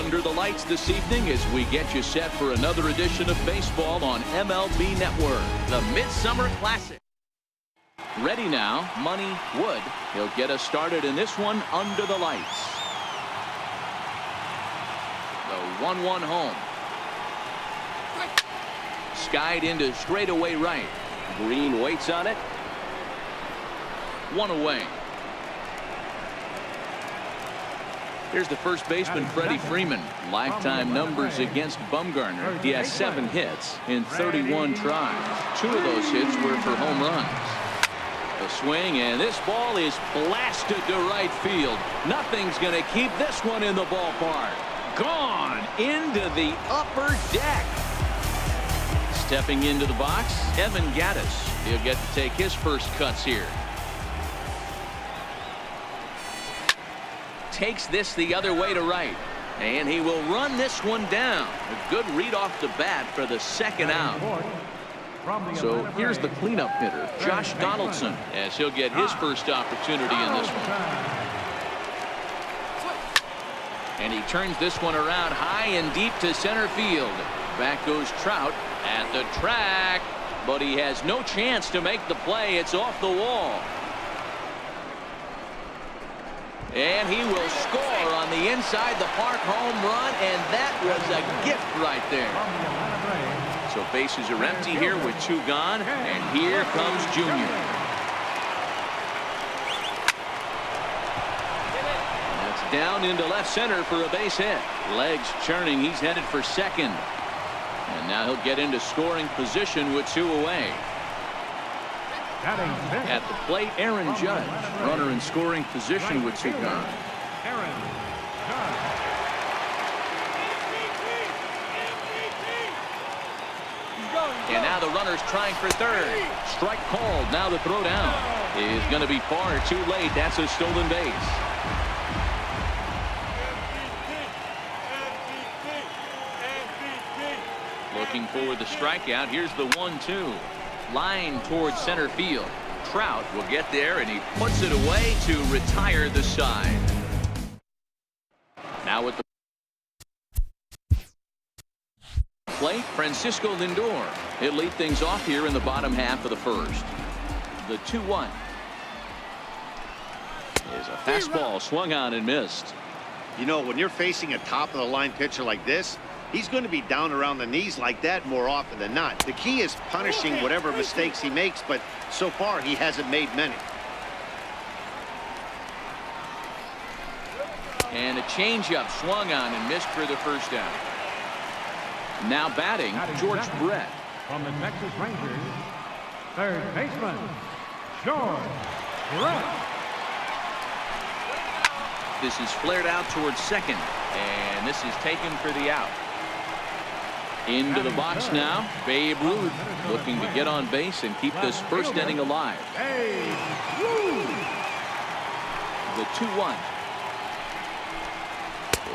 under the lights this evening as we get you set for another edition of baseball on MLB Network, the Midsummer Classic. Ready now, Money Wood. He'll get us started in this one under the lights. The 1-1 home. Skied into straightaway right. Green waits on it. One away. Here's the first baseman, Freddie Freeman. Lifetime numbers against Bumgarner. He has 7 hits in 31 tries. 2 of those hits were for home runs. A swing, and this ball is blasted to right field. Nothing's going to keep this one in the ballpark. Gone into the upper deck. Stepping into the box, Evan Gattis. He'll get to take his first cuts here. Takes this the other way to right, and he will run this one down. A good read off the bat for the second out. So here's the cleanup hitter, Josh Donaldson, as he'll get his first opportunity in this one. And he turns this one around high and deep to center field. Back goes Trout at the track, but he has no chance to make the play. It's off the wall. And he will score on the inside the park home run, and that was a gift right there. So bases are empty here with 2 gone, and here comes Junior. That's down into left center for a base hit. Legs churning, he's headed for second. And now he'll get into scoring position with 2 away. At the plate, Aaron Judge, runner in scoring position with 2 gone. And now the runner's trying for third. Strike called. Now the throw down is going to be far too late. That's a stolen base. Looking for the strikeout. Here's the 1-2. Line towards center field. Trout will get there, and he puts it away to retire the side. Now with the plate, Francisco Lindor. He'll lead things off here in the bottom half of the first. The 2-1 is a fastball swung on and missed. You know, when you're facing a top-of-the-line pitcher like this, he's going to be down around the knees like that more often than not. The key is punishing whatever mistakes he makes, but so far he hasn't made many. And a changeup swung on and missed for the first down. Now batting, George Brett. From the Texas Rangers, third baseman, George Brett. This is flared out towards second, and this is taken for the out. Into the box now, Babe Ruth looking to get on base and keep this first inning alive. The 2-1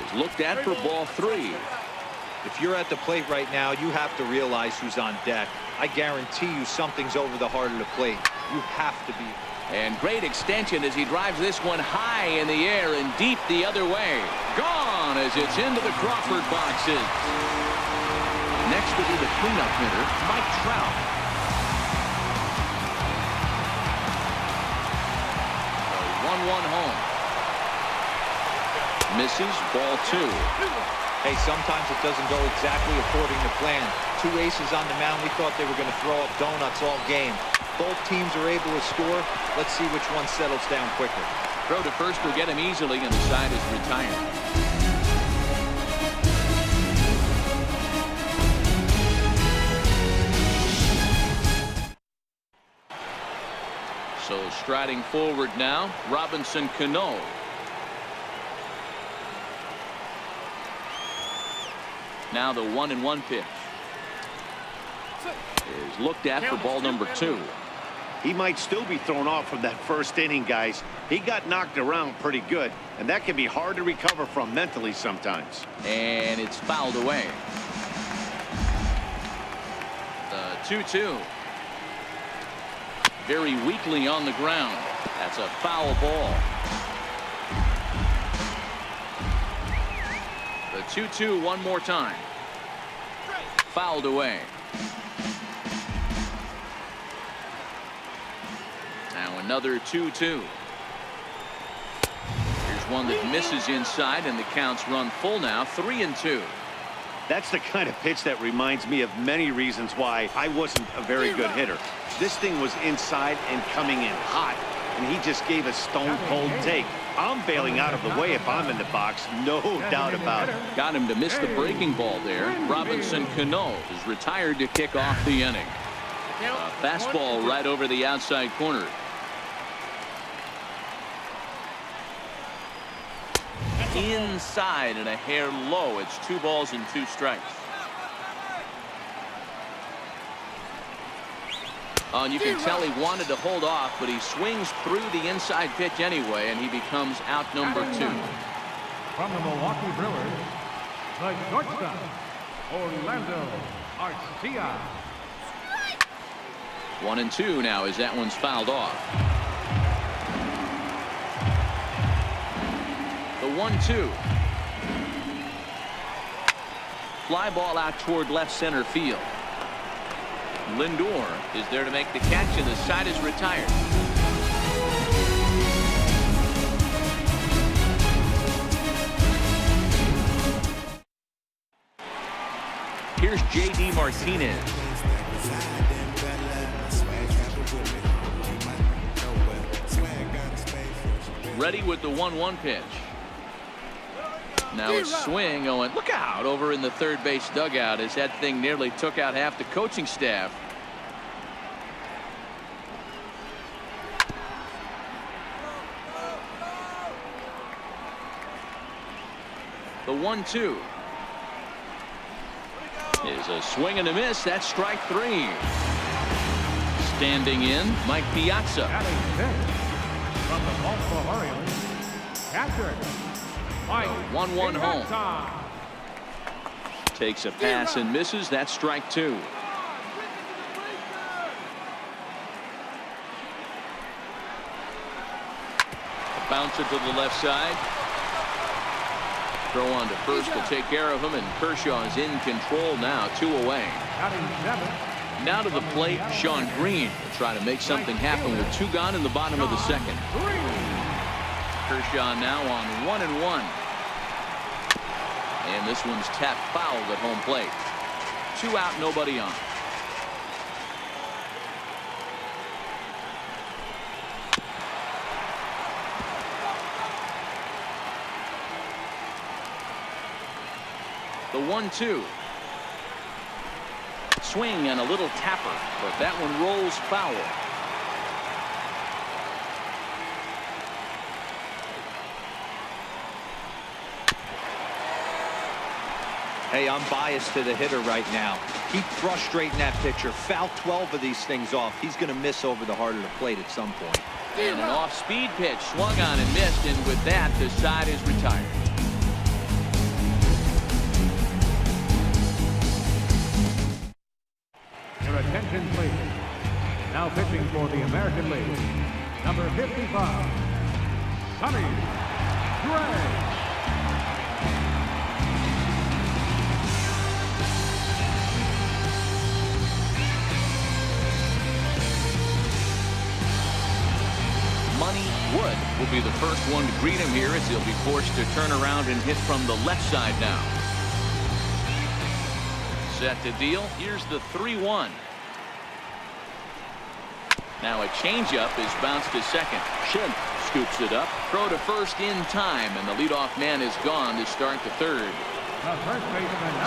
is looked at for ball 3. If you're at the plate right now, you have to realize who's on deck. I guarantee you something's over the heart of the plate. You have to be. And great extension as he drives this one high in the air and deep the other way. Gone as it's into the Crawford boxes. Next will be the cleanup hitter, Mike Trout. A 1-1 home. Misses, ball 2. Hey, sometimes it doesn't go exactly according to plan. 2 aces on the mound. We thought they were going to throw up donuts all game. Both teams are able to score. Let's see which one settles down quicker. Throw to first will get him easily, and the side is retired. So striding forward now, Robinson Cano. Now the 1-1 pitch is looked at for ball number 2. He might still be thrown off from that first inning, guys. He got knocked around pretty good, and that can be hard to recover from mentally sometimes. And it's fouled away. The 2-2. Very weakly on the ground. That's a foul ball. The 2-2 one more time. Fouled away. Now another 2-2. Here's one that misses inside, and the counts run full now. 3-2. That's the kind of pitch that reminds me of many reasons why I wasn't a very good hitter. This thing was inside and coming in hot, and he just gave a stone-cold take. I'm bailing out of the way if I'm in the box, no doubt about it. Got him to miss the breaking ball there. Robinson Cano is retired to kick off the inning. A fastball right over the outside corner. Inside and a hair low. It's 2 balls and 2 strikes. Oh, and you can tell he wanted to hold off, but he swings through the inside pitch anyway, and he becomes out number 2. From the Milwaukee Brewers, the shortstop, Orlando Arcia. 1-2 now as that one's fouled off. The 1-2. Fly ball out toward left center field. Lindor is there to make the catch, and the side is retired. Here's J.D. Martinez. Ready with the 1-1 pitch. Now a swing. Oh, and look out over in the third base dugout as that thing nearly took out half the coaching staff. The 1-2 is a swing and a miss. That's strike 3. Standing in, Mike Piazza. From the Baltimore Orioles, catcher, Mike 1-1 home. Takes a pass and misses. That's strike 2. A bouncer to the left side. Throw on to first to take care of him, and Kershaw is in control now. 2 away. Now to the plate, Sean Green will try to make something happen with 2 gone in the bottom of the second. Kershaw now on 1-1. And this one's tapped foul at home plate. 2 out, nobody on. The 1-2. Swing and a little tapper, but that one rolls foul. Hey, I'm biased to the hitter right now. Keep frustrating that pitcher. Foul 12 of these things off. He's going to miss over the heart of the plate at some point. And an off-speed pitch swung on and missed, and with that, the side is retired. Your attention, please. Now pitching for the American League, number 55, Sonny Gray. Money Wood will be the first one to greet him here as he'll be forced to turn around and hit from the left side now. Set to deal. Here's the 3-1. Now a changeup is bounced to second. Shin scoops it up. Throw to first in time, and the leadoff man is gone to start the third.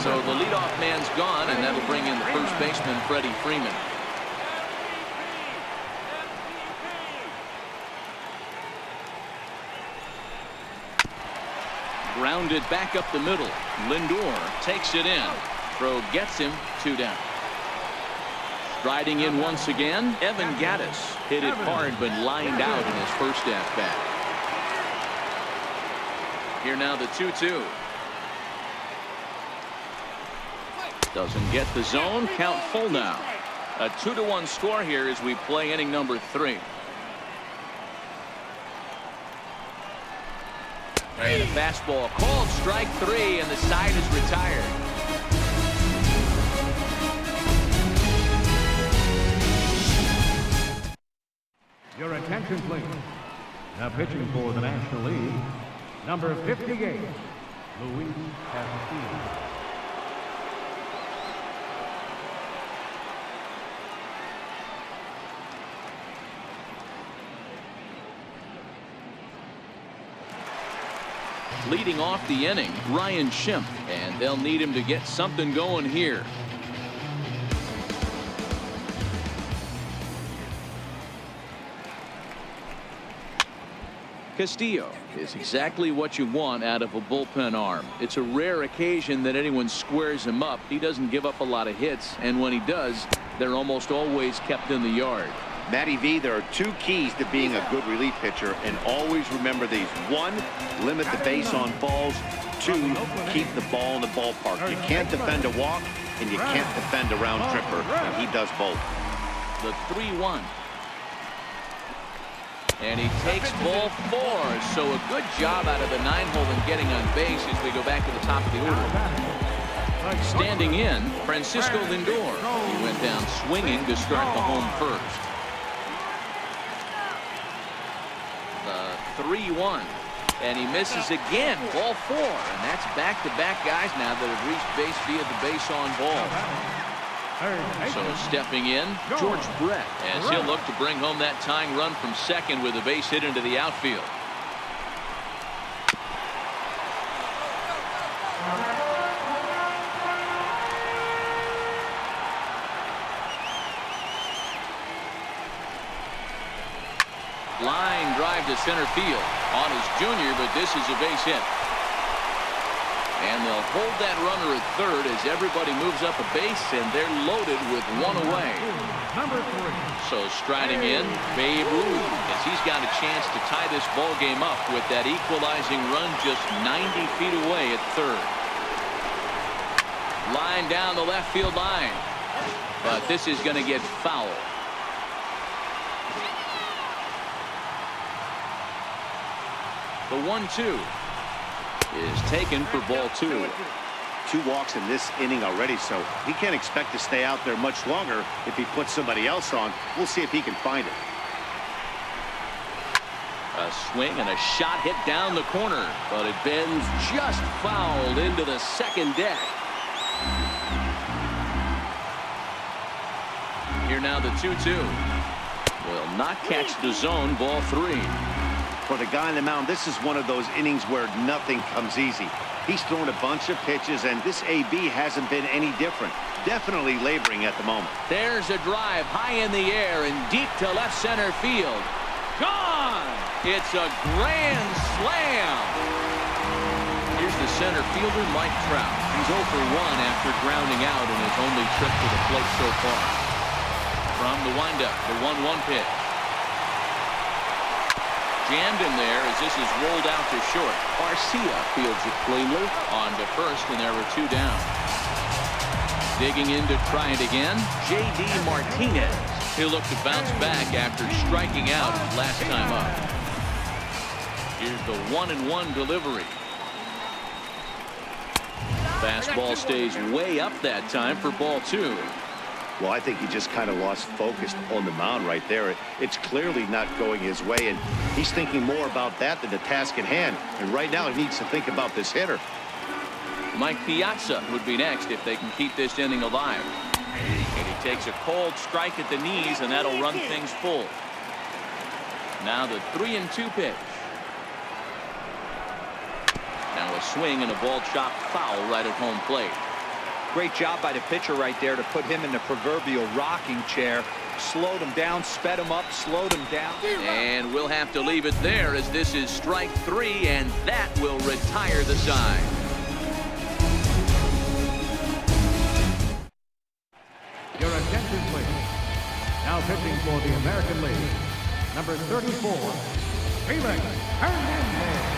So the leadoff man's gone, and that'll bring in the first baseman, Freddie Freeman. Grounded back up the middle. Lindor takes it in. Throw gets him. 2 down. Riding in once again, Evan Gattis hit it hard but lined out in his first at-bat. Here now the 2-2. Doesn't get the zone. Count full now. A 2-1 score here as we play inning number 3. And a fastball called strike 3, and the side is retired. Your attention, please. Now pitching for the National League, number 58, Luis Castillo. Leading off the inning, Ryan Schimpf, and they'll need him to get something going here. Castillo is exactly what you want out of a bullpen arm. It's a rare occasion that anyone squares him up. He doesn't give up a lot of hits, and when he does, they're almost always kept in the yard. Matty V, there are 2 keys to being a good relief pitcher, and always remember these. 1, limit the base on balls. 2, keep the ball in the ballpark. You can't defend a walk, and you can't defend a round tripper, and he does both. The 3-1. And he takes ball 4, so a good job out of the 9-hole in getting on base as we go back to the top of the order. Standing in, Francisco Lindor. He went down swinging to start the home first. The 3-1. And he misses again, ball 4. And that's back-to-back guys now that have reached base via the base on ball. So stepping in, George Brett, as he'll look to bring home that tying run from second with a base hit into the outfield. Line drive to center field on his junior, but this is a base hit. And they'll hold that runner at third as everybody moves up a base, and they're loaded with 1 away. Number 3. So striding in, Babe Ruth, as he's got a chance to tie this ball game up with that equalizing run just 90 feet away at third. Line down the left field line, but this is going to get foul. The 1-2 is taken for ball 2. 2 walks in this inning already, so he can't expect to stay out there much longer if he puts somebody else on. We'll see if he can find it. A swing and a shot hit down the corner, but it bends just fouled into the second deck. Here now the 2-2. Will not catch the zone, ball 3. For the guy on the mound, this is one of those innings where nothing comes easy. He's thrown a bunch of pitches, and this AB hasn't been any different. Definitely laboring at the moment. There's a drive high in the air and deep to left center field. Gone! It's a grand slam. Here's the center fielder, Mike Trout. He's 0 for 1 after grounding out in his only trip to the plate so far. From the windup, the 1-1 pitch. Jammed in there as this is rolled out to short. Garcia fields it cleanly on to first, and there were 2 down. Digging in to try it again, J.D. Martinez. He'll look to bounce back after striking out his last time up. Here's the 1-1 delivery. Fastball stays way up that time for ball 2. Well, I think he just kind of lost focus on the mound right there. It's clearly not going his way, and he's thinking more about that than the task at hand. And right now he needs to think about this hitter. Mike Piazza would be next if they can keep this inning alive. And he takes a cold strike at the knees, and that'll run things full. Now the 3-2 pitch. Now a swing and a ball chopped foul right at home plate. Great job by the pitcher right there to put him in the proverbial rocking chair. Slowed him down, sped him up, slowed him down. And we'll have to leave it there as this is strike 3, and that will retire the side. Your attention, please. Now pitching for the American League, number 34, Felix Hernandez.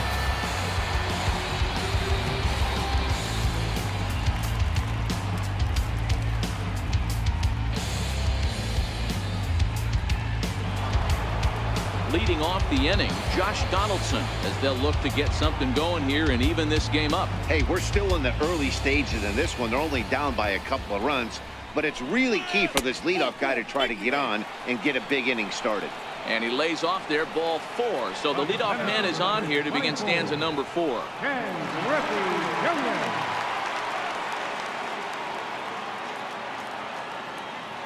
Leading leading off the inning, Josh Donaldson, as they'll look to get something going here and even this game up. Hey, we're still in the early stages in this one. They're only down by a couple of runs, but it's really key for this leadoff guy to try to get on and get a big inning started. And he lays off there, ball 4. So the leadoff man is on here to begin stanza number 4.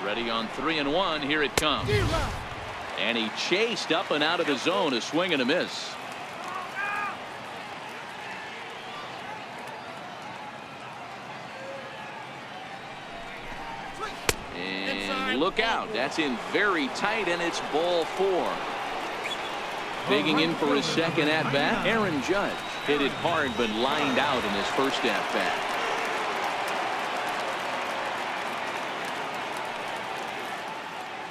Ready on 3-1. Here it comes. And he chased up and out of the zone. A swing and a miss. And look out. That's in very tight, and it's ball 4. Digging in for his second at-bat, Aaron Judge. Hit it hard but lined out in his first at-bat.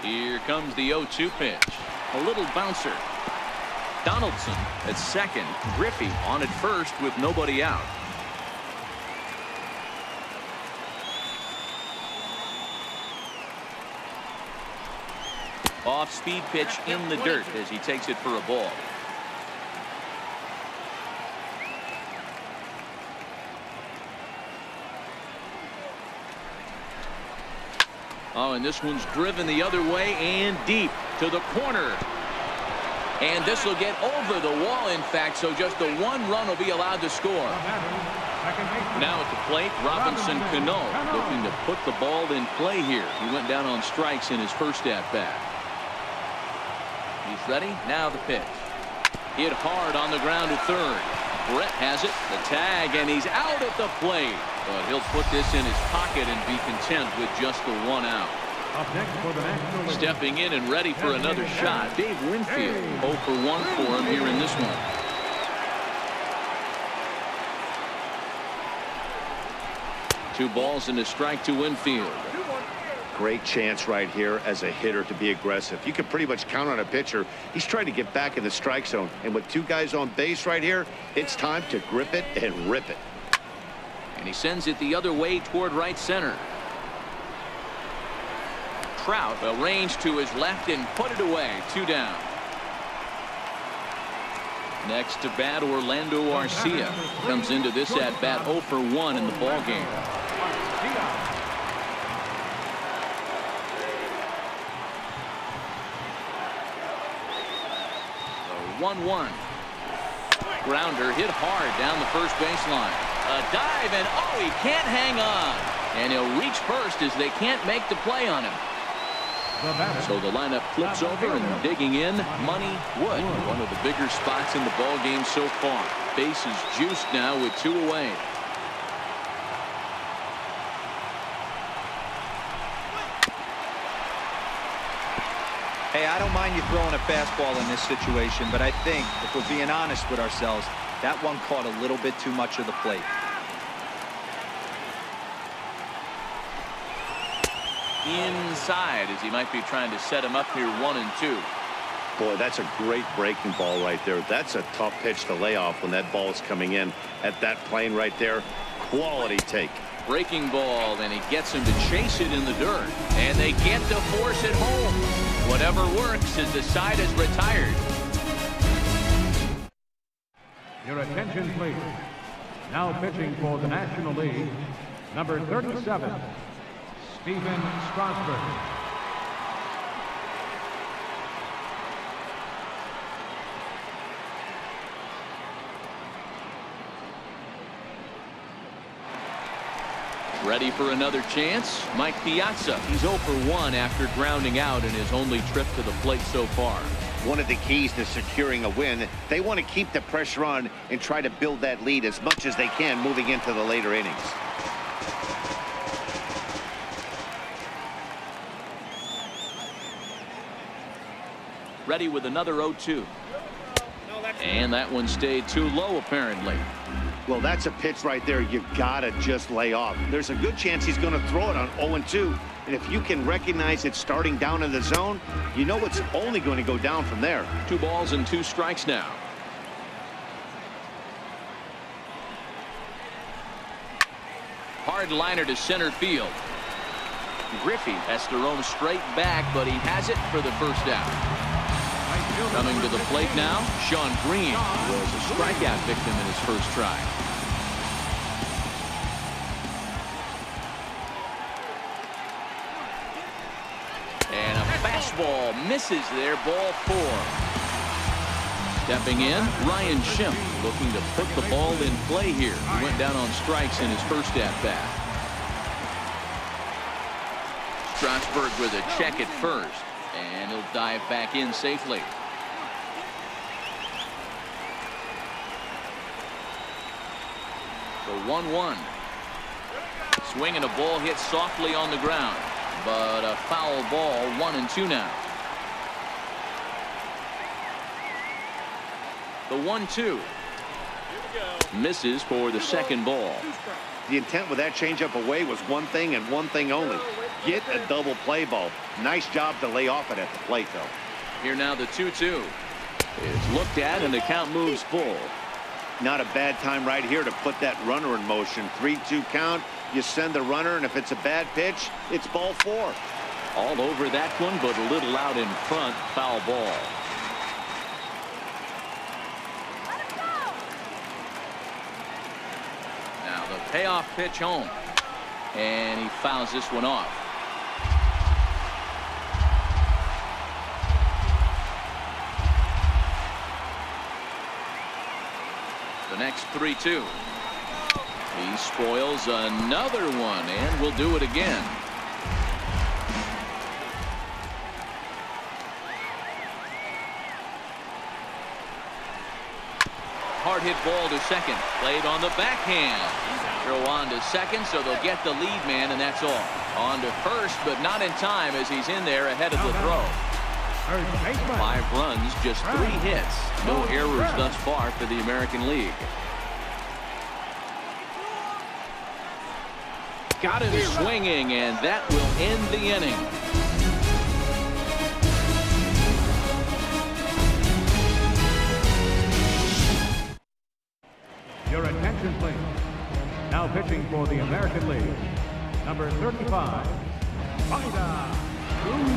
Here comes the 0-2 pitch. A little bouncer. Donaldson at second. Griffey on at first with nobody out. Off-speed pitch in the dirt as he takes it for a ball. Oh, and this one's driven the other way and deep to the corner. And this will get over the wall, in fact, so just the one run will be allowed to score. Now at the plate, Robinson Cano looking to put the ball in play here. He went down on strikes in his first at-bat. He's ready. Now the pitch. Hit hard on the ground to third. Brett has it. The tag, and he's out at the plate. But he'll put this in his pocket and be content with just the one out. Up next for the National League. Stepping in and ready for another shot, Dave Winfield. 0 for 1 for him here in this one. Two balls and a strike to Winfield. Great chance right here as a hitter to be aggressive. You can pretty much count on a pitcher. He's trying to get back in the strike zone. And with two guys on base right here, it's time to grip it and rip it. And he sends it the other way toward right center. Trout arranged to his left and put it away. 2 down. Next to bat, Orlando Arcia comes into this at bat 0 for 1 in the ball game. 1-1. Grounder hit hard down the first baseline. A dive, and oh, he can't hang on. And he'll reach first as they can't make the play on him. So the lineup flips over, and digging in, Money Wood, one of the bigger spots in the ball game so far. Base is juiced now with 2 away. Hey, I don't mind you throwing a fastball in this situation, but I think if we're being honest with ourselves, that one caught a little bit too much of the plate. Inside as he might be trying to set him up here 1-2. Boy, that's a great breaking ball right there. That's a tough pitch to lay off when that ball is coming in at that plane right there. Quality take. Breaking ball, and he gets him to chase it in the dirt. And they get to force it home. Whatever works as the side is retired. Your attention, please. Now pitching for the National League, number 37, Stephen Strasburg. Ready for another chance? Mike Piazza. He's 0 for 1 after grounding out in his only trip to the plate so far. One of the keys to securing a win, they want to keep the pressure on and try to build that lead as much as they can moving into the later innings. Ready with another 0-2. And that one stayed too low, apparently. Well, that's a pitch right there you gotta just lay off. There's a good chance he's going to throw it on 0-2. And if you can recognize it starting down in the zone, you know it's only going to go down from there. 2 balls and 2 strikes now. Hard liner to center field. Griffey has to roam straight back, but he has it for the first out. Coming to the plate now, Sean Green was a strikeout victim in his first try. And a fastball misses there, ball 4. Stepping in, Ryan Schimpf looking to put the ball in play here. He went down on strikes in his first at-bat. Strasburg with a check at first, and he'll dive back in safely. The 1-1. Swing and a ball hit softly on the ground, but a foul ball. 1-2 now. The 1-2 misses for the second ball. The intent with that changeup away was one thing and one thing only: get a double play ball. Nice job to lay off it at the plate, though. Here now the 2-2 is looked at, and the count moves full. Not a bad time right here to put that runner in motion. 3-2 count. You send the runner, and if it's a bad pitch, it's ball 4. All over that one, but a little out in front. Foul ball. Now the payoff pitch home, and he fouls this one off. The next 3-2. He spoils another one, and will do it again. Hard hit ball to second. Played on the backhand. Throw on to second, so they'll get the lead man, and that's all. On to first, but not in time as he's in there ahead of the throw. 5 runs, just 3 hits. No errors thus far for the American League. Got him swinging, and that will end the inning. Your attention, please. Now pitching for the American League, number 35, Vida Cruz.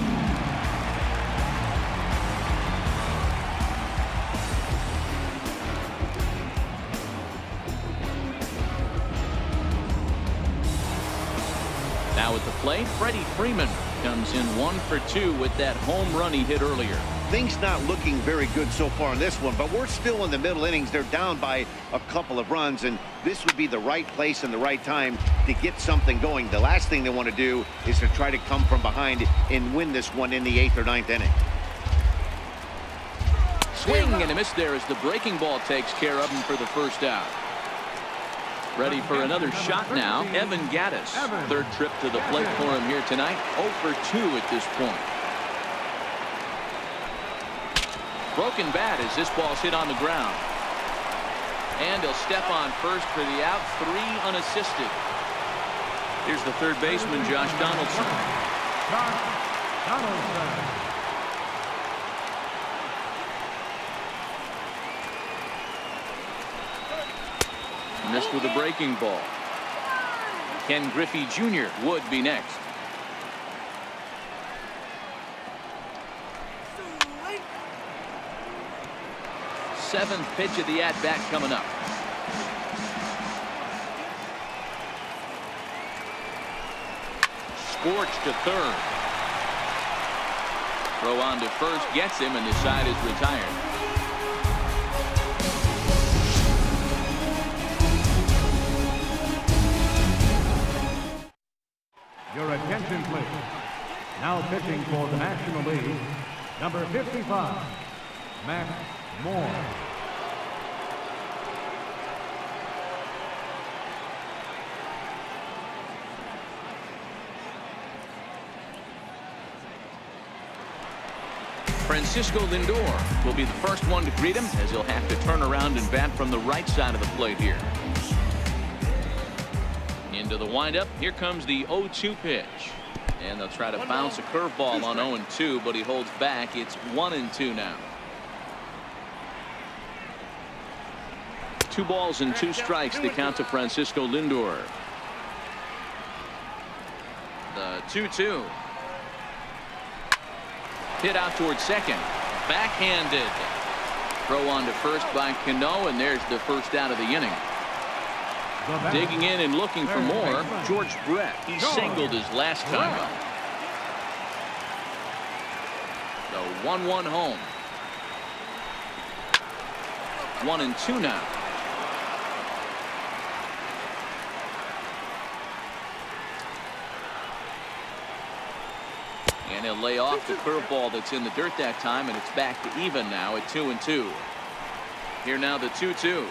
Now at the plate, Freddie Freeman comes in 1 for 2 with that home run he hit earlier. Things not looking very good so far in this one, but we're still in the middle innings. They're down by a couple of runs, and this would be the right place and the right time to get something going. The last thing they want to do is to try to come from behind and win this one in the 8th or 9th inning. Swing and a miss there as the breaking ball takes care of him for the first out. Ready for another shot now, Evan Gattis. Third trip to the plate for him here tonight. 0 for 2 at this point. Broken bat as this ball's hit on the ground. And he'll step on first for the out. 3 unassisted. Here's the third baseman, Josh Donaldson. Missed with a breaking ball. Ken Griffey Jr. would be next. Seventh pitch of the at-bat coming up. Scorched to third. Throw on to first gets him, and the side is retired. Your attention, please. Now pitching for the National League, number 55, Matt Moore. Francisco Lindor will be the first one to greet him, as he'll have to turn around and bat from the right side of the plate here. Into the windup. Here comes the 0-2 pitch. And they'll try to bounce a curveball on 0-2, but he holds back. It's 1-2 now. 2 balls and 2 strikes to count to Francisco Lindor. The 2-2. Hit out towards second. Backhanded. Throw on to first by Cano, and there's the first out of the inning. Digging in and looking for more, George Brett. He singled his last time up. The 1-1 home. 1-2 now. And he'll lay off the curveball that's in the dirt that time, and it's back to even now at 2-2. Here now the 2-2.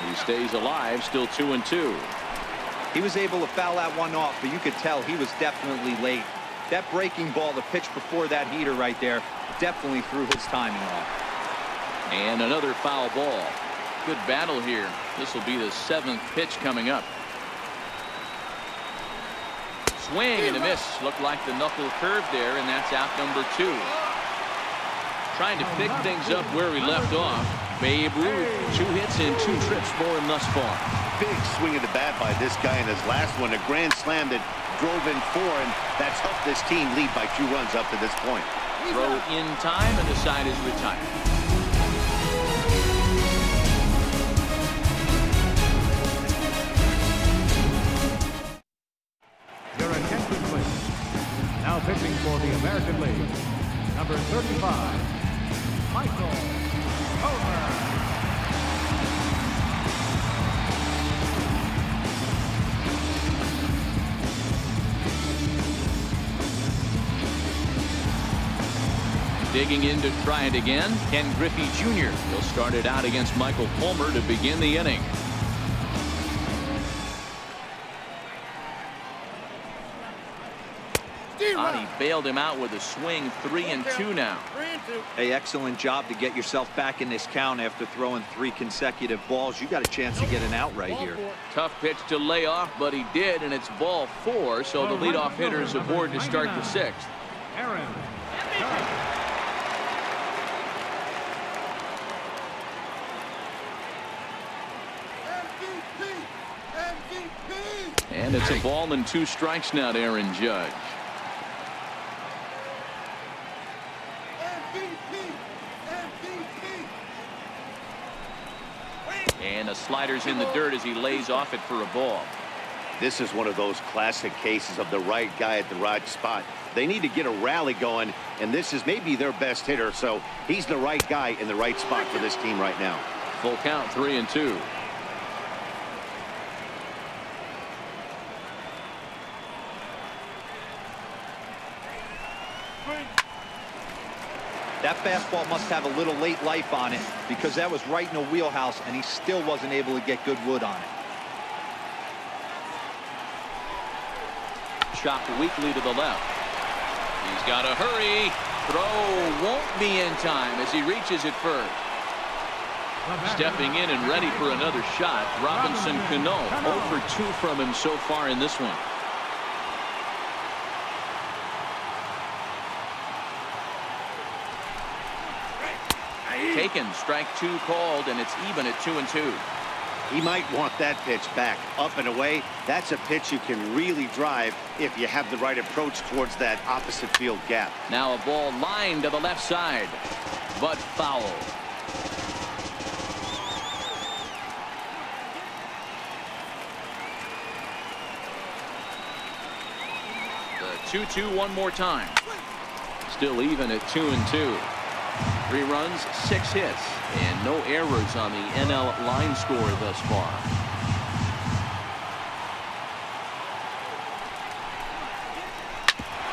He stays alive, still 2-2. He was able to foul that one off, but you could tell he was definitely late. That breaking ball, the pitch before that heater right there, definitely threw his timing off. And another foul ball. Good battle here. This will be the 7th pitch coming up. Swing and a miss. Looked like the knuckle curve there, and that's out number 2. Trying to pick things up where he left off. Babe Ruth, 2 hits and 2 trips for him thus far. Big swing of the bat by this guy in his last one. A grand slam that drove in 4, and that's helped this team lead by 2 runs up to this point. Throw in time, and the side is retired. Your attention, please. Now pitching for the American League, number 35, Michael Homer. Digging in to try it again, Ken Griffey Jr. He'll start it out against Michael Homer to begin the inning. He bailed him out with a swing. 3-2 now. Hey, excellent job to get yourself back in this count after throwing 3 consecutive balls. You got a chance to get an out right here. Tough pitch to lay off, but he did, and it's ball 4, so the leadoff hitter is aboard to start the 6th. Aaron. And it's a ball and 2 strikes now to Aaron Judge. And the slider's in the dirt as he lays off it for a ball. This is one of those classic cases of the right guy at the right spot. They need to get a rally going, and this is maybe their best hitter, so he's the right guy in the right spot for this team right now. Full count, 3-2. That fastball must have a little late life on it because that was right in the wheelhouse, and he still wasn't able to get good wood on it. Chopped weakly to the left. He's got to hurry. Throw won't be in time as he reaches it first. Stepping in and ready for another shot, Robinson Cano. 0 for 2 from him so far in this one. Taken, strike 2 called, and it's even at 2-2. He might want that pitch back, up and away. That's a pitch you can really drive if you have the right approach towards that opposite field gap. Now a ball lined to the left side, but foul. The 2-2 one more time. Still even at 2-2. 3 runs, 6 hits, and no errors on the NL line score thus far.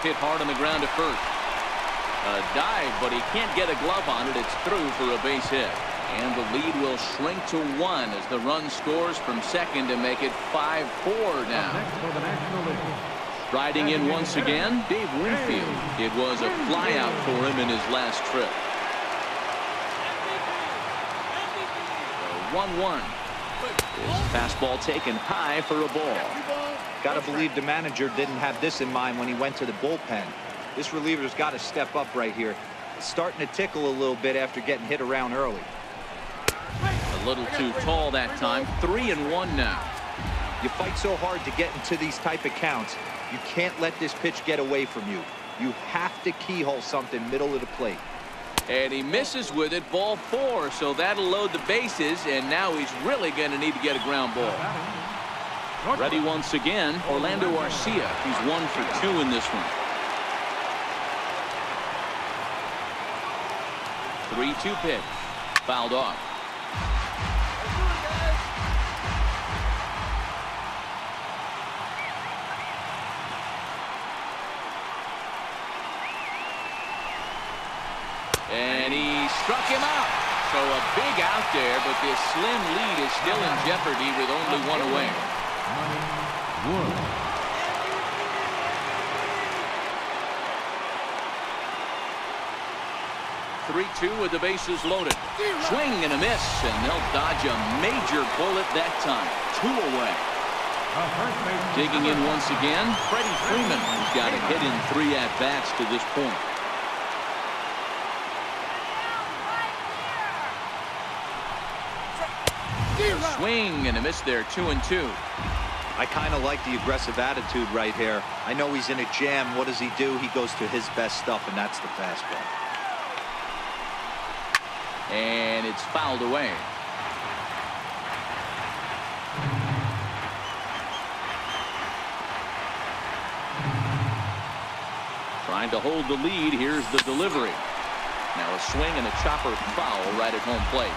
Hit hard on the ground to first. A dive, but he can't get a glove on it. It's through for a base hit. And the lead will shrink to 1 as the run scores from second to make it 5-4 now. Riding in once again, Dave Winfield. It was a flyout for him in his last trip. 1-1. His fastball taken high for a ball. Got to believe the manager didn't have this in mind when he went to the bullpen. This reliever's got to step up right here. It's starting to tickle a little bit after getting hit around early. A little too tall that time. 3-1 now. You fight so hard to get into these type of counts. You can't let this pitch get away from you. You have to keyhole something middle of the plate. And he misses with it, ball 4, so that'll load the bases, and now he's really going to need to get a ground ball. Ready once again, Orlando Arcia. He's 1 for 2 in this one. 3-2 pitch. Fouled off. And he struck him out. So a big out there, but this slim lead is still in jeopardy with only 1 away. 3-2 with the bases loaded. Swing and a miss, and they'll dodge a major bullet that time. 2 away. Digging in once again, Freddie Freeman, who's got a hit in 3 at-bats to this point. Swing and a miss there, 2-2. I kind of like the aggressive attitude right here. I know he's in a jam. What does he do? He goes to his best stuff, and that's the fastball. And it's fouled away. Trying to hold the lead. Here's the delivery. Now a swing and a chopper foul right at home plate.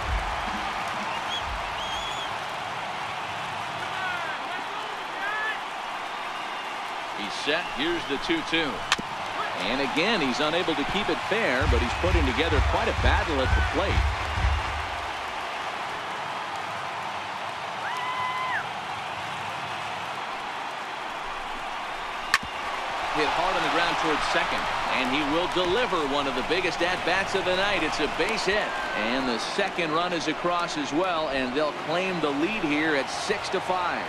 He's set. Here's the 2-2. And again, he's unable to keep it fair, but he's putting together quite a battle at the plate. Hit hard on the ground towards second, and he will deliver one of the biggest at-bats of the night. It's a base hit, and the second run is across as well, and they'll claim the lead here at 6-5.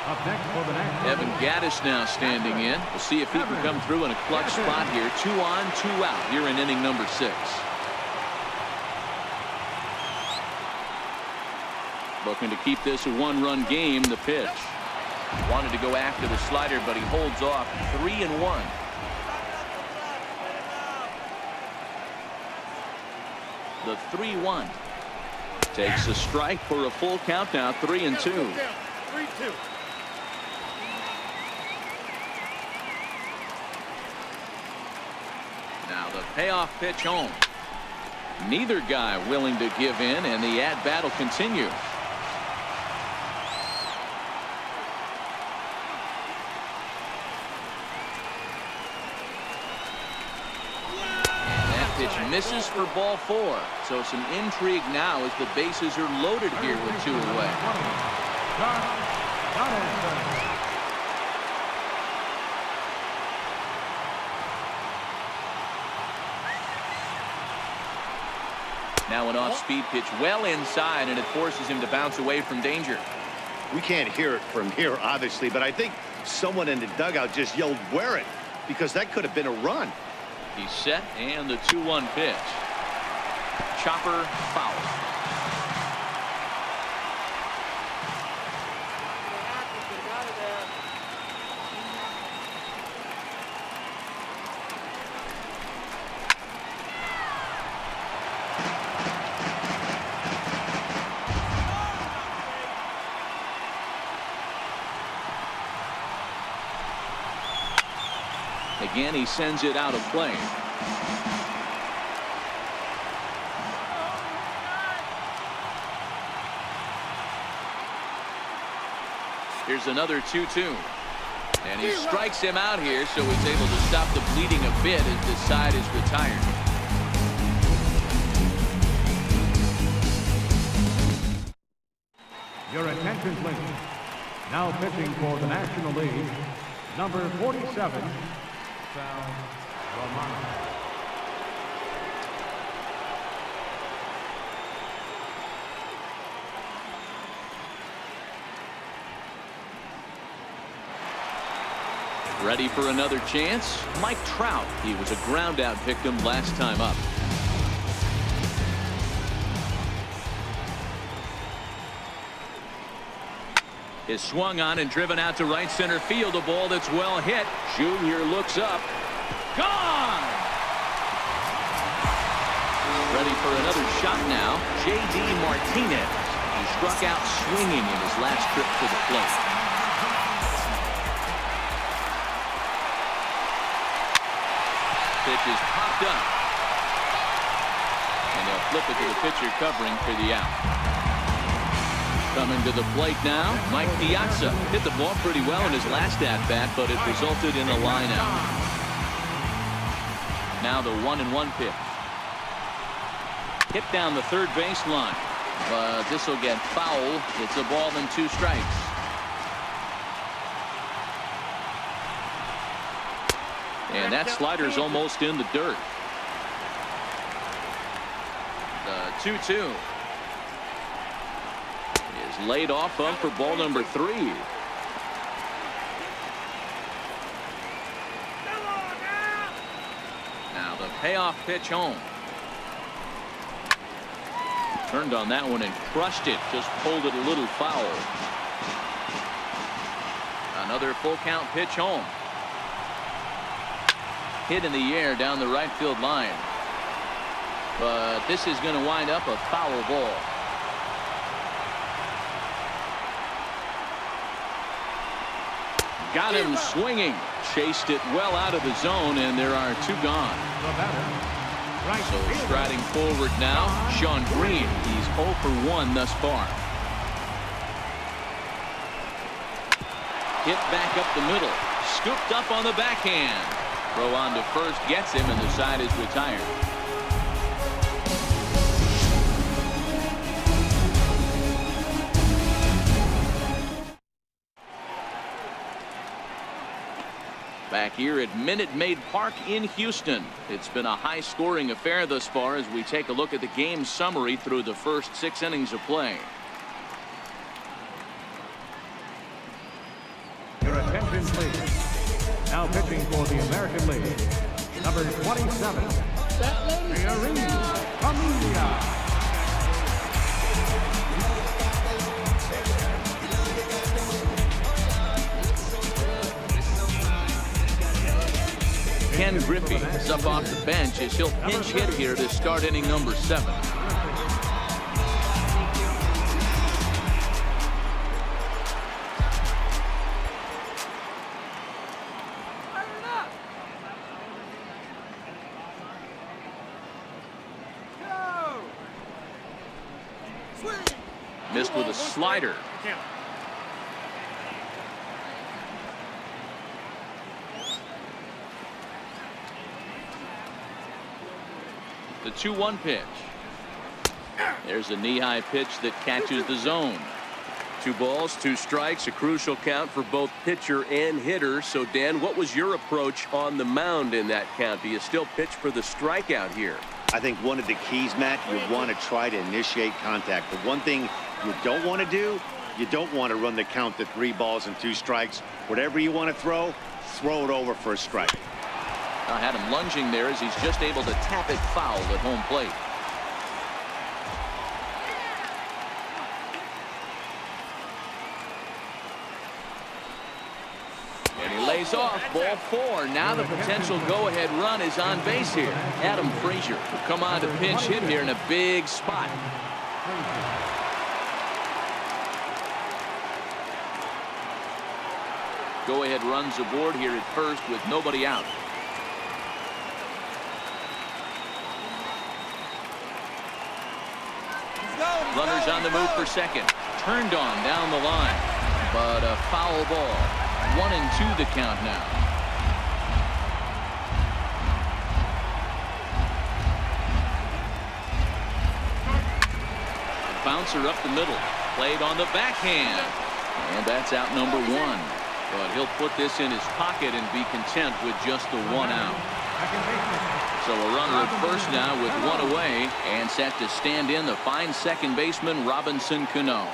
Up next for the next. Evan Gattis now standing in. We'll see if he can come through in a clutch spot here. 2 on, 2 out here in inning number 6. Looking to keep this a 1-run game. The pitch. Wanted to go after the slider, but he holds off. 3-1. The 3-1. Takes a strike for a full count now. 3-2. 3-2. Now the payoff pitch home. Neither guy willing to give in, and the at-bat will continue. And that pitch misses for ball 4. So some intrigue now as the bases are loaded here with 2 away. Now an off-speed pitch well inside, and it forces him to bounce away from danger. We can't hear it from here, obviously, but I think someone in the dugout just yelled, "Wear it," because that could have been a run. He's set, and the 2-1 pitch. Chopper foul. Again, he sends it out of play. Here's another 2-2. And he strikes him out here, so he's able to stop the bleeding a bit as this side is retired. Your attention, please. Now pitching for the National League, number 47, Sal Romano. Ready for another chance? Mike Trout. He was a ground out victim last time up. Is swung on and driven out to right center field. A ball that's well hit. Junior looks up. Gone! Ready for another shot now, J.D. Martinez. He struck out swinging in his last trip to the plate. Pitch is popped up. And they'll flip it to the pitcher covering for the out. Coming to the plate now, Mike Piazza hit the ball pretty well in his last at-bat, but it resulted in a line out. Now the 1-1 pitch. Hit down the third baseline, but this will get foul. It's a ball and 2 strikes. And that slider's almost in the dirt. The 2-2 is laid off up for ball number 3. Now the payoff pitch home. Turned on that one and crushed it. Just pulled it a little foul. Another full count pitch home. Hit in the air down the right field line. But this is going to wind up a foul ball. Got him swinging. Chased it well out of the zone, and there are 2 gone. So striding forward now, Sean Green. He's 0 for 1 thus far. Hit back up the middle. Scooped up on the backhand. Throw on to first gets him, and the side is retired. Back here at Minute Maid Park in Houston. It's been a high-scoring affair thus far as we take a look at the game summary through the first 6 innings of play. Your attention, please. Now pitching for the American League, number 27, Familia. Ken Griffey is up off the bench as he'll pinch hit here to start inning number 7. Missed with a slider. The 2-1 pitch. There's a knee-high pitch that catches the zone. 2 balls, 2 strikes, a crucial count for both pitcher and hitter. So, Dan, what was your approach on the mound in that count? Do you still pitch for the strikeout here? I think one of the keys, Matt, you want to try to initiate contact. The one thing you don't want to do, you don't want to run the count to 3 balls and 2 strikes. Whatever you want to throw it over for a strike. I had him lunging there as he's just able to tap it foul at home plate. And he lays off ball 4. Now the potential go-ahead run is on base here. Adam Frazier will come on to pinch hit here in a big spot. Go-ahead runs aboard here at first with nobody out. Runners on the move for second. Turned on down the line. But a foul ball. 1-2 the count now. The bouncer up the middle. Played on the backhand. And that's out number 1. But he'll put this in his pocket and be content with just the 1 out. So a runner at first now with 1 away and set to stand in the fine second baseman Robinson Cano.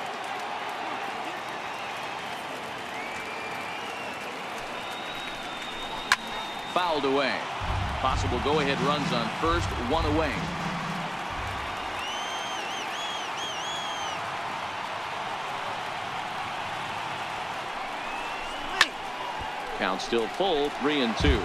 Fouled away. Possible go-ahead runs on first, 1 away. Count still full, 3-2.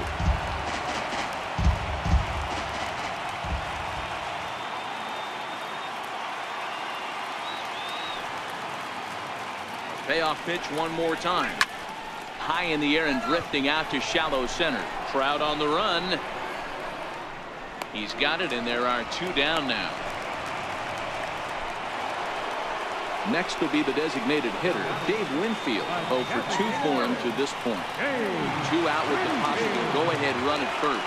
Payoff pitch one more time. High in the air and drifting out to shallow center. Trout on the run. He's got it, and there are 2 down now. Next will be the designated hitter, Dave Winfield. 0 for 2 for him to this point. 2 out with the possible go-ahead run at first.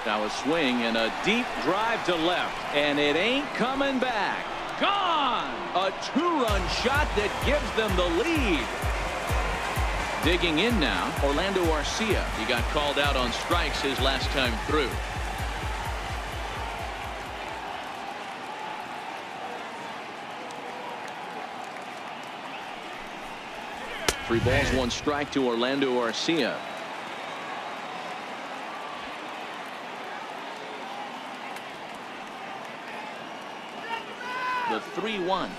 Now a swing and a deep drive to left, and it ain't coming back. Gone! A 2-run shot that gives them the lead. Digging in now, Orlando Arcia. He got called out on strikes his last time through. Three balls, 1 strike to Orlando Arcia. The 3-1.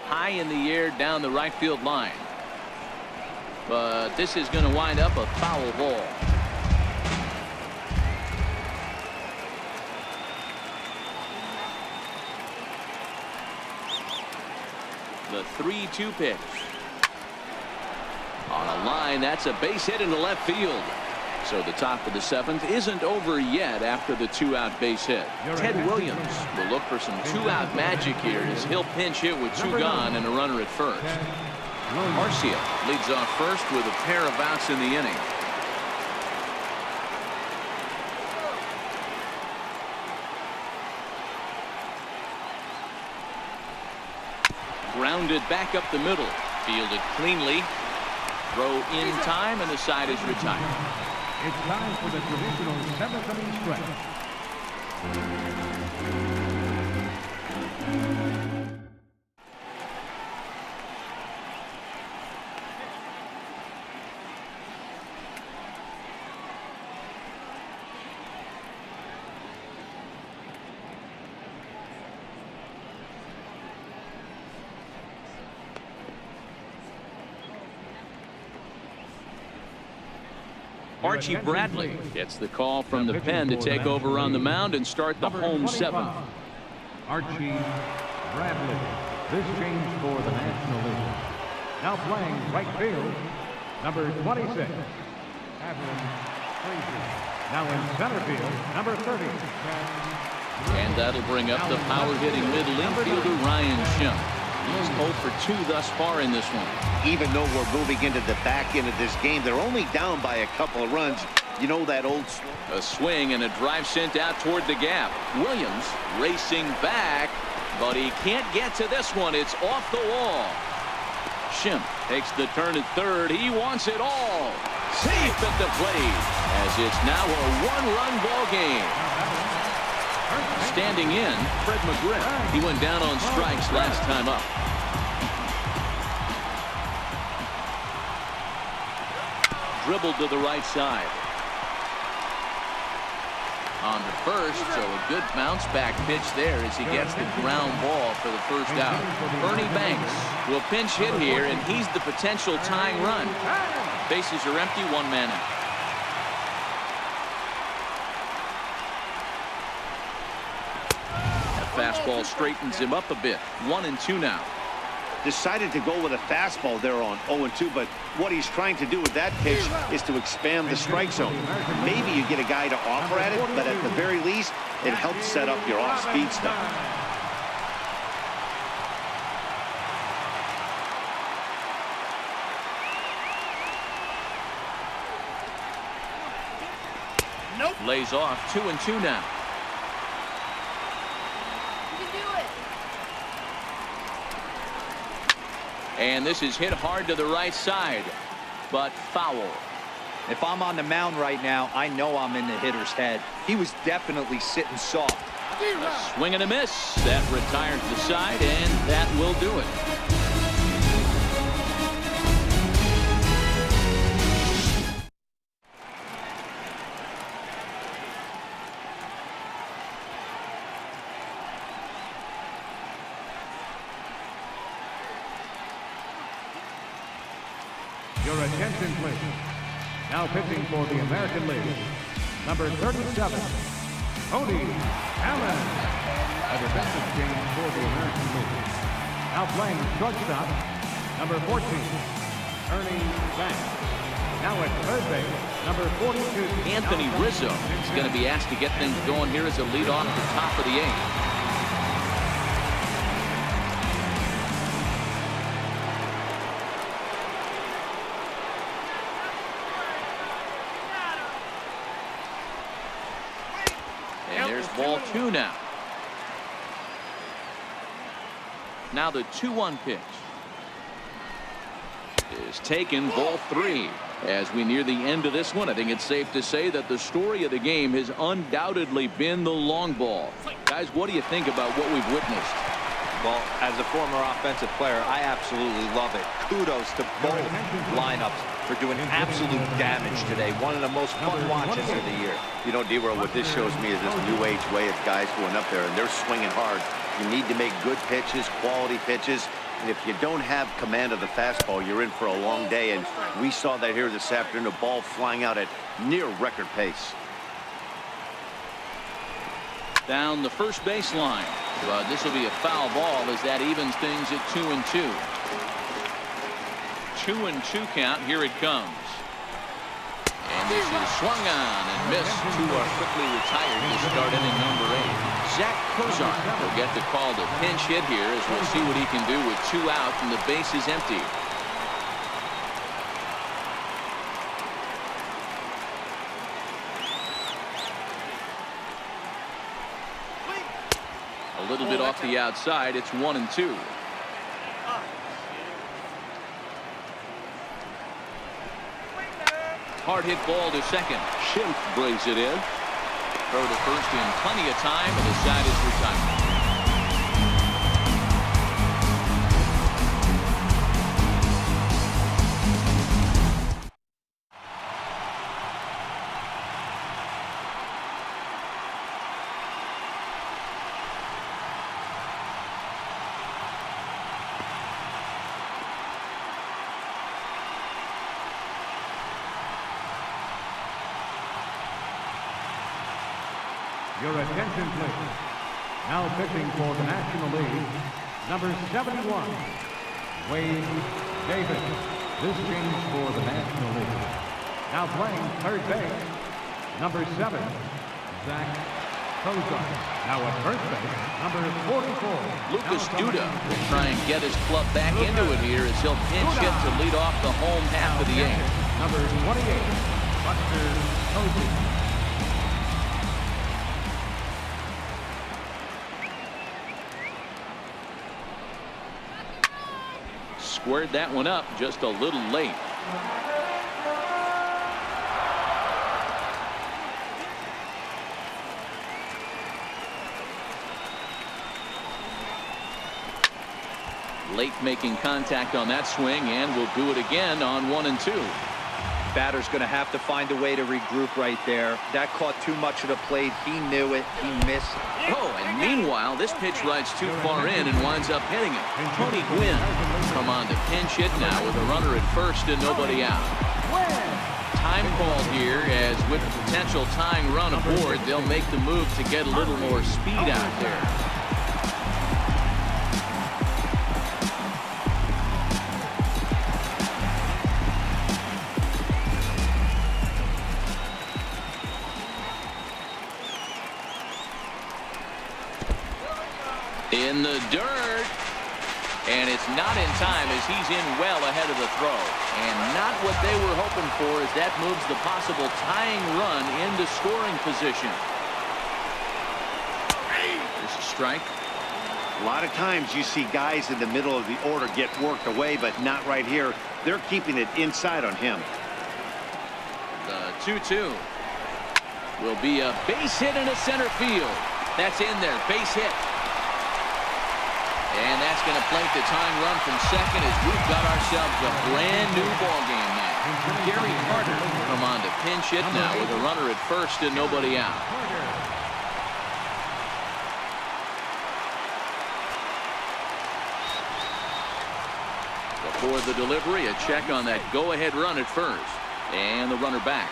High in the air down the right field line. But this is going to wind up a foul ball. The 3-2 pitch. On a line, that's a base hit into left field. So the top of the 7th isn't over yet after the 2-out base hit. Ted Williams will look for some 2-out magic here as he'll pinch hit with 2 gone and a runner at first. Arcia leads off first with a pair of outs in the inning. Grounded back up the middle. Fielded cleanly. Throw in time, and the side is retired. It's time for the traditional 7th inning stretch. Archie Bradley gets the call from the pen to take over on the mound and start the home 7th. Archie Bradley. This change for the National League. Now playing right field, number 26, Evan Frazier. Now in center field, number 30. And that'll bring up the power-hitting middle infielder Ryan Schimpf. He's 0 for 2 thus far in this one. Even though we're moving into the back end of this game, they're only down by a couple of runs. You know that old... A swing and a drive sent out toward the gap. Williams racing back, but he can't get to this one. It's off the wall. Schimpf takes the turn at third. He wants it all. Safe at the plate, as it's now a 1-run ball game. Standing in, Fred McGriff. He went down on strikes last time up. Dribbled to the right side. On to first, so a good bounce back pitch there as he gets the ground ball for the first out. Bernie Banks will pinch hit here, and he's the potential tying run. Bases are empty, 1 man out. Fastball straightens him up a bit. 1-2 now. Decided to go with a fastball there on 0-2, but what he's trying to do with that pitch is to expand the strike zone. Maybe you get a guy to offer at it, but at the very least, it helps set up your off-speed stuff. Nope. Lays off. 2-2 now. And this is hit hard to the right side, but foul. If I'm on the mound right now, I know I'm in the hitter's head. He was definitely sitting soft. A swing and a miss. That retires the side, and that will do it. Your attention, please. Now pitching for the American League, number 37, Cody Allen. A defensive change for the American League. Now playing shortstop, number 14, Ernie Banks. Now at third base, number 42, Anthony Rizzo is going to be asked to get things going here as a leadoff at the top of the 8th. And there's ball 2 now. Now the 2-1 pitch is taken, ball 3. As we near the end of this one, I think it's safe to say that the story of the game has undoubtedly been the long ball. Guys, what do you think about what we've witnessed? Well, as a former offensive player, I absolutely love it. Kudos to both lineups for doing absolute damage today. One of the most fun watches of the year. You know, D-World, what this shows me is this new age way of guys going up there, and they're swinging hard. You need to make good pitches, quality pitches. And if you don't have command of the fastball, you're in for a long day. And we saw that here this afternoon, a ball flying out at near record pace. Down the first baseline. But this will be a foul ball as that evens things at 2-2. 2-2 count. Here it comes. And this is swung on and missed. 2 are quickly retired to start inning number 8. Zach Kozar will get the call to pinch hit here as we'll see what he can do with 2 outs and the base is empty. A little bit off the outside. It's 1-2. Hard hit ball to second. Schimpf brings it in. Throw to first in plenty of time, and the side is retired. Your attention, please. Now pitching for the National League, number 71, Wade Davis. This change for the National League. Now playing third base, number 7, Zach Kozar. Now at first base, number 44. Lucas Duda will try and get his club back into it here as he'll pinch hit to lead off the home half of the 8th. Number 28, Buster Posey. Squared that one up just a little late. Late making contact on that swing, and will do it again on 1-2. Batter's going to have to find a way to regroup right there. That caught too much of the plate. He knew it. He missed. Oh, and meanwhile, this pitch rides too far in and winds up hitting it. Tony Gwynn come on to pinch hit now with a runner at first and nobody out. Time called here, as with the potential tying run aboard, they'll make the move to get a little more speed out there. In the dirt, and it's not in time as he's in well ahead of the throw, and not what they were hoping for as that moves the possible tying run into scoring position. This is a strike. A lot of times you see guys in the middle of the order get worked away, but not right here. They're keeping it inside on him. The 2-2 will be a base hit into center field. That's in there, base hit. And that's going to plank the tying run from second as we've got ourselves a brand new ball game now. Gary Carter come on to pinch hit now with a runner at first and nobody out. Before the delivery, a check on that go-ahead run at first. And the runner back.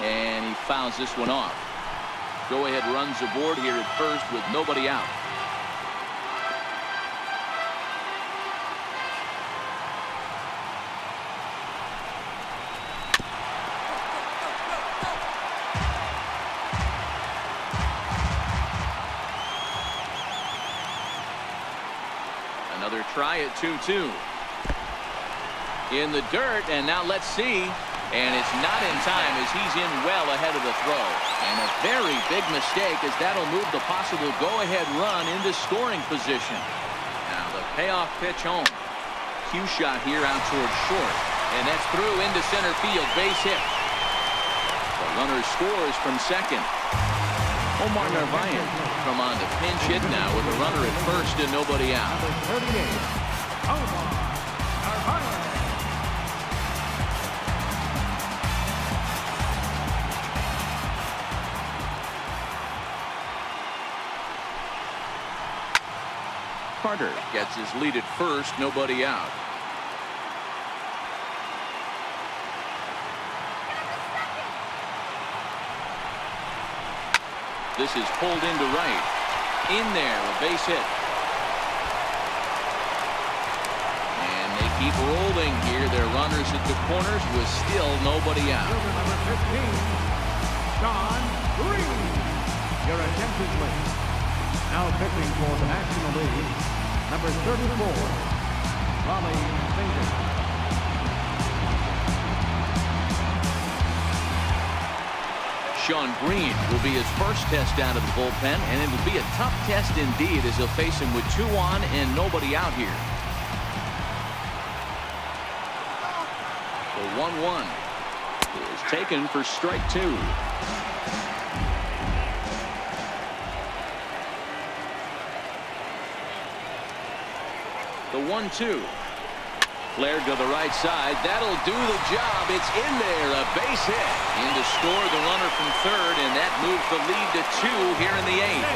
and he fouls this one off. Go-ahead runs aboard here at first with nobody out. Another try at 2-2. In the dirt, and now let's see. And it's not in time as he's in well ahead of the throw. And a very big mistake as that'll move the possible go-ahead run into scoring position. Now the payoff pitch home. Cue shot here out towards short. And that's through into center field. Base hit. The runner scores from second. Omar Narvaez come on to pinch hit now with a runner at first and nobody out. Number 38, Omar Narvaez. Carter gets his lead at first, nobody out. This is pulled into right. In there, a base hit. And they keep rolling here. Their runners at the corners with still nobody out. Number 15, Sean Green. Your attention, please. Now pitching for the National League, number 34, Raleigh Singer. Sean Green will be his first test out of the bullpen, and it will be a tough test indeed as he'll face him with 2 on and nobody out here. The 1-1 is taken for strike 2. The 1-2. Flared to the right side. That'll do the job. It's in there. A base hit. In to score the runner from third, and that moves the lead to 2 here in the 8th.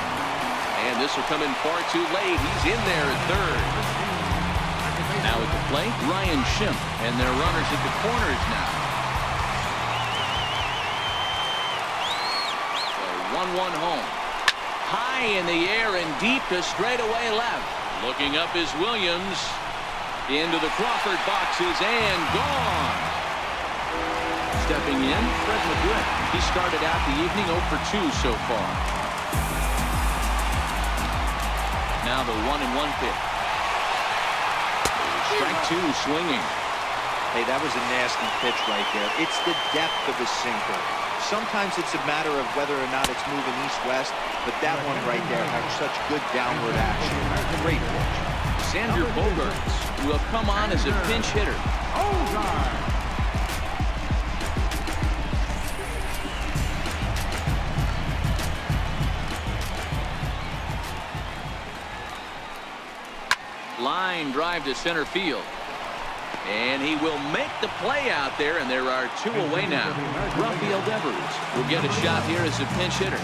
And this will come in far too late. He's in there at third. Now at the plate, Ryan Schimpf, and their runners at the corners now. The 1-1 home. High in the air and deep to straightaway left. Looking up is Williams. Into the Crawford boxes and gone. Stepping in, Fred McGriff. He started out the evening 0 for 2 so far. Now the 1-1 pitch. Strike 2 swinging. Hey, that was a nasty pitch right there. It's the depth of a sinker. Sometimes it's a matter of whether or not it's moving east-west, but that one right there had such good downward action. Great pitch. Xander Bogaerts will come on as a pinch hitter. Line drive to center field. And he will make the play out there, and there are 2 away now. Rafael Devers will get a shot here as a pinch hitter.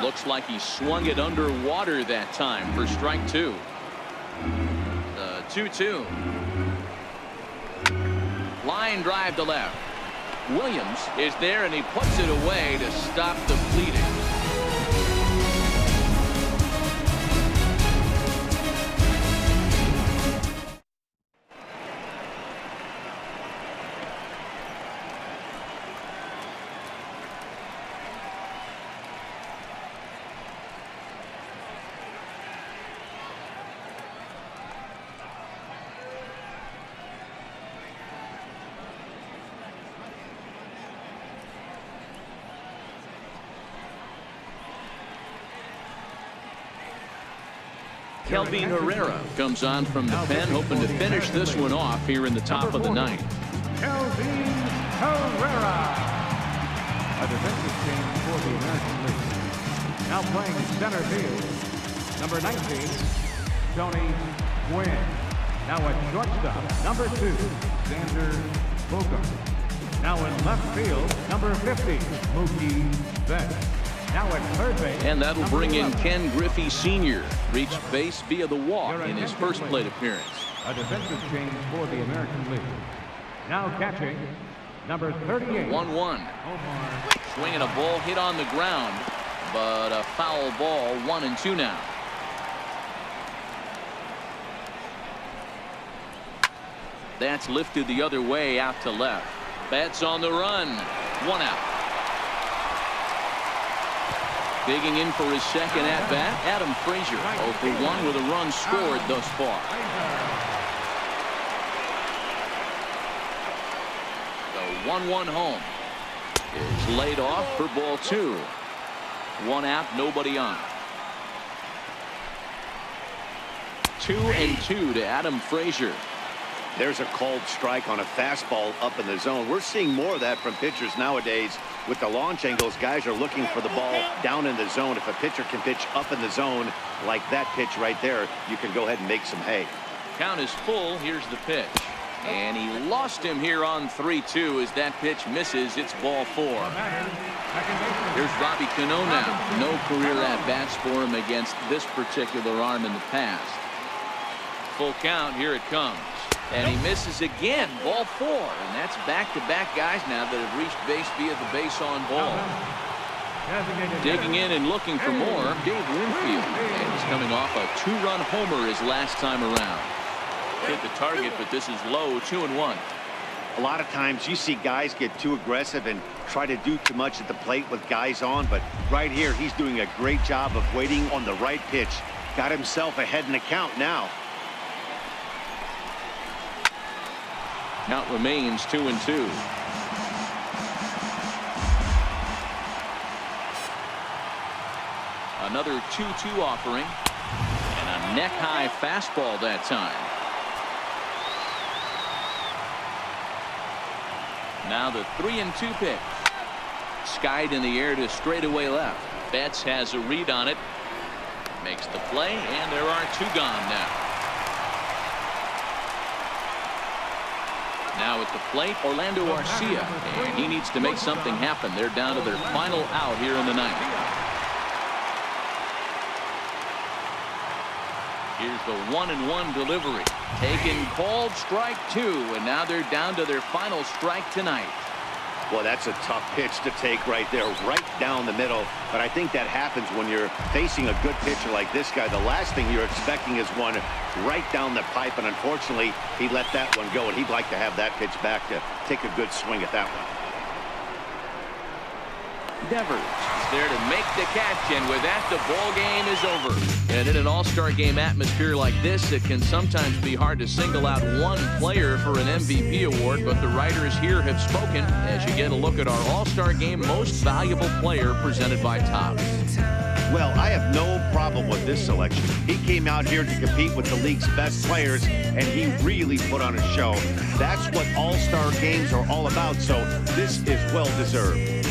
Looks like he swung it underwater that time for strike 2. The 2-2. Line drive to left. Williams is there, and he puts it away to stop the bleeding. Kelvin Herrera comes on from the pen, hoping to finish this one off here in the top of the 9th. Kelvin Herrera. A defensive change for the American League. Now playing center field, number 19, Tony Gwynn. Now at shortstop, number 2, Xander Bogaerts. Now in left field, number 50, Mookie Betts. Now at third base. And that'll number bring in 11. Ken Griffey Sr. Reached base via the walk in his first plate appearance. A defensive change for the American League. Now catching, number 38. 1-1. Swinging a ball hit on the ground, but a foul ball. 1-2 now. That's lifted the other way out to left. Betts on the run. 1 out. Digging in for his second at bat, Adam Frazier. 0 for 1 with a run scored thus far. The 1-1 home is laid off for ball 2. 1 out, nobody on. 2-2 to Adam Frazier. There's a called strike on a fastball up in the zone. We're seeing more of that from pitchers nowadays. With the launch angles, guys are looking for the ball down in the zone. If a pitcher can pitch up in the zone like that pitch right there, you can go ahead and make some hay. Count is full. Here's the pitch. And he lost him here on 3-2 as that pitch misses. It's ball 4. Here's Robbie Cano now. No career at-bats for him against this particular arm in the past. Full count. Here it comes. And he misses again. Ball 4. And that's back-to-back guys now that have reached base via the base on ball. Digging in and looking for more, Dave Winfield. And he's coming off a 2-run homer his last time around. Hit the target, but this is low. 2-1. A lot of times you see guys get too aggressive and try to do too much at the plate with guys on. But right here, he's doing a great job of waiting on the right pitch. Got himself ahead in the count now. Count remains 2-2. Another 2-2 offering. And a neck-high fastball that time. Now the 3-2 pitch. Skied in the air to straightaway left. Betts has a read on it. Makes the play, and there are 2 gone now. Now at the plate, Orlando Arcia, and he needs to make something happen. They're down to their final out here in the 9th. Here's the 1-1 delivery. Taken, called, strike 2, and now they're down to their final strike tonight. Well, that's a tough pitch to take right there, right down the middle. But I think that happens when you're facing a good pitcher like this guy. The last thing you're expecting is one right down the pipe, and unfortunately, he let that one go, and he'd like to have that pitch back to take a good swing at that one. Devers is there to make the catch, and with that, the ball game is over. And in an all-star game atmosphere like this, it can sometimes be hard to single out one player for an MVP award, but the writers here have spoken as you get a look at our all-star game most valuable player presented by Topps. Well, I have no problem with this selection. He came out here to compete with the league's best players, and he really put on a show. That's what all-star games are all about, so this is well-deserved.